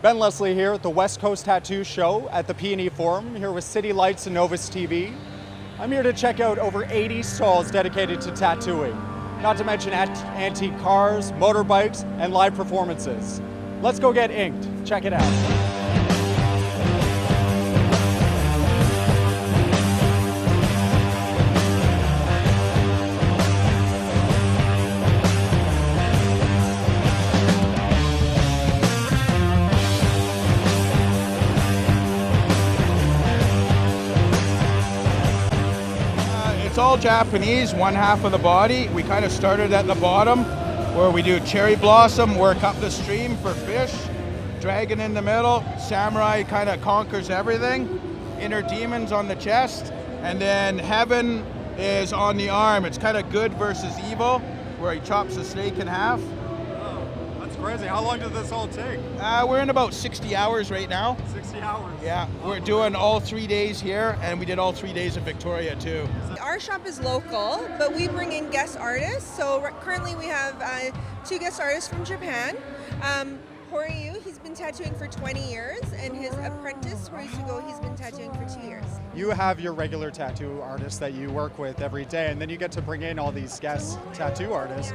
Ben Leslie here at the West Coast Tattoo Show at the P&E Forum, here with City Lights and Novus TV. I'm here to check out over 80 stalls dedicated to tattooing, not to mention antique cars, motorbikes, and live performances. Let's go get inked. Check it out. It's all Japanese, one half of the body. We kind of started at the bottom where we do cherry blossom, work up the stream for fish, dragon in the middle, samurai kind of conquers everything, inner demons on the chest, and then heaven is on the arm. It's kind of good versus evil, where he chops the snake in half. That's crazy. How long did this all take? We're in about 60 hours right now. 60 hours? Yeah, we're doing all 3 days here, and we did all 3 days in Victoria too. Our shop is local, but we bring in guest artists. So currently we have 2 guest artists from Japan. Horyu, he's been tattooing for 20 years, and his apprentice, Horisugo, he's been tattooing for 2 years. You have your regular tattoo artists that you work with every day, and then you get to bring in all these guest tattoo artists.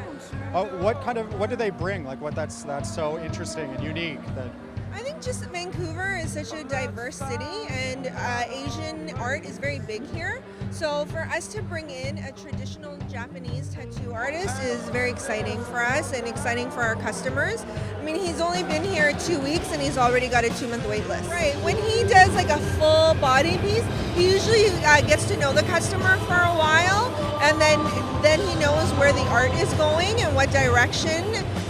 What do they bring? Like, that's so interesting and unique that. I think just Vancouver is such a diverse city, and Asian art is very big here. So for us to bring in a traditional Japanese tattoo artist is very exciting for us and exciting for our customers. I mean, he's only been here 2 weeks and he's already got a 2-month wait list. Right, when he does like a full body piece, he usually gets to know the customer for a while, and then he knows where the art is going and what direction.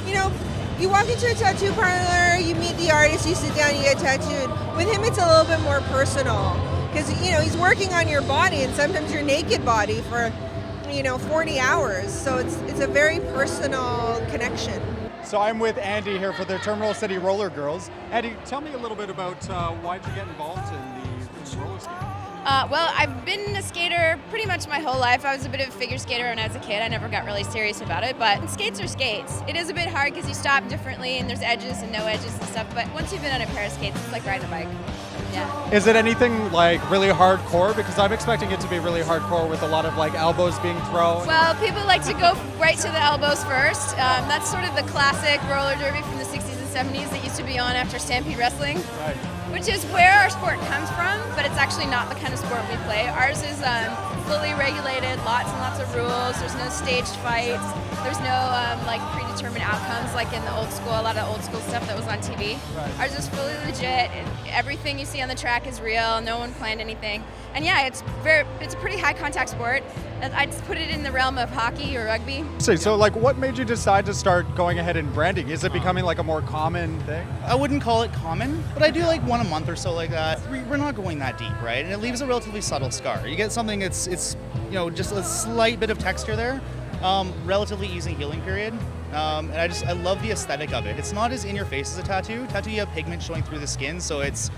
You know, you walk into a tattoo parlor, you meet the artist, you sit down, you get tattooed. With him, it's a little bit more personal because, you know, he's working on your body, and sometimes your naked body for, 40 hours. So it's a very personal connection. So I'm with Andy here for the Terminal City Roller Girls. Andy, tell me a little bit about why did you get involved in the roller skating? Well, I've been a skater pretty much my whole life. I was a bit of a figure skater when I was a kid. I never got really serious about it, but skates are skates. It is a bit hard because you stop differently and there's edges and no edges and stuff, but once you've been on a pair of skates, it's like riding a bike. Yeah. Is it anything like really hardcore? Because I'm expecting it to be really hardcore with a lot of like elbows being thrown. Well, people like to go right to the elbows first. That's sort of the classic roller derby from the 60s and 70s that used to be on after Stampede Wrestling. Right. Which is where our sport comes from, but it's actually not the kind of sport we play. Ours is fully regulated, lots and lots of rules. There's no staged fights. There's no predetermined outcomes like in the old school, a lot of old school stuff that was on TV. Right. Ours is fully legit. Everything you see on the track is real. No one planned anything. And yeah, it's a pretty high contact sport. I'd put it in the realm of hockey or rugby. So like, what made you decide to start going ahead and branding? Is it becoming like a more common thing? I wouldn't call it common, but I do like one a month or so like that. We're not going that deep, right? And it leaves a relatively subtle scar. You get something it's just a slight bit of texture there, relatively easy healing period. And I love the aesthetic of it. It's not as in your face as a tattoo. Tattoo, you have pigment showing through the skin, so it's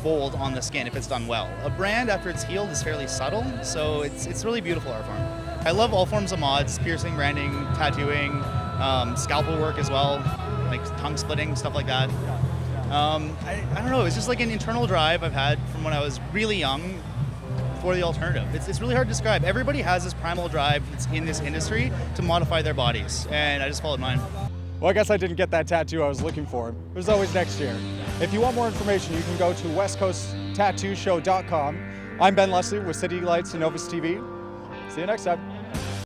bold on the skin if it's done well. A brand, after it's healed, is fairly subtle, so it's really beautiful art form. I love all forms of mods, piercing, branding, tattooing, scalpel work as well, like tongue splitting, stuff like that. I don't know, it's just like an internal drive I've had from when I was really young for the alternative. It's really hard to describe. Everybody has this primal drive that's in this industry to modify their bodies, and I just followed mine. Well, I guess I didn't get that tattoo I was looking for. There's always next year. If you want more information, you can go to westcoasttattooshow.com. I'm Ben Leslie with City Lights and Novus TV. See you next time.